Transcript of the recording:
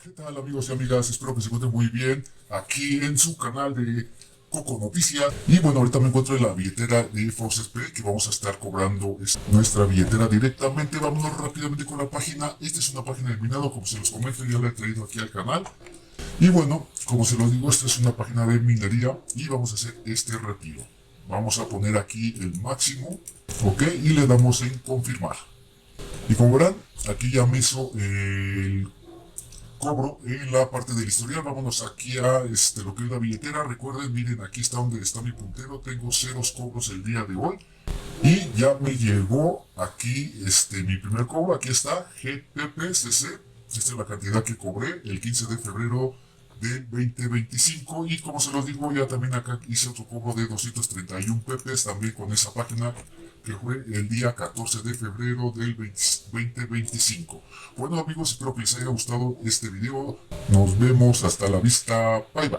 ¿Qué tal amigos y amigas? Espero que se encuentren muy bien aquí en su canal de Coco Noticias. Y bueno, ahorita me encuentro en la billetera de FaucetPay, que vamos a estar cobrando nuestra billetera directamente. Vámonos rápidamente con la página. Esta es una página de minado, como se los comento, ya la he traído aquí al canal. Y bueno, como se los digo, esta es una página de minería y vamos a hacer este retiro. Vamos a poner aquí el máximo, ok, y le damos en confirmar. Y como verán, aquí ya me hizo el cobro en la parte del historial. Vámonos aquí a lo que es la billetera. Recuerden, miren, aquí está donde está mi puntero. Tengo ceros cobros el día de hoy. Y ya me llegó aquí mi primer cobro. Aquí está GPPCC. Esta es la cantidad que cobré el 15 de febrero del 2025. Y como se los digo, ya también acá hice otro cobro de 231 pepes también con esa página, que fue el día 14 de febrero del 2025. Bueno amigos, espero que les haya gustado este video. Nos vemos, hasta la vista, bye bye.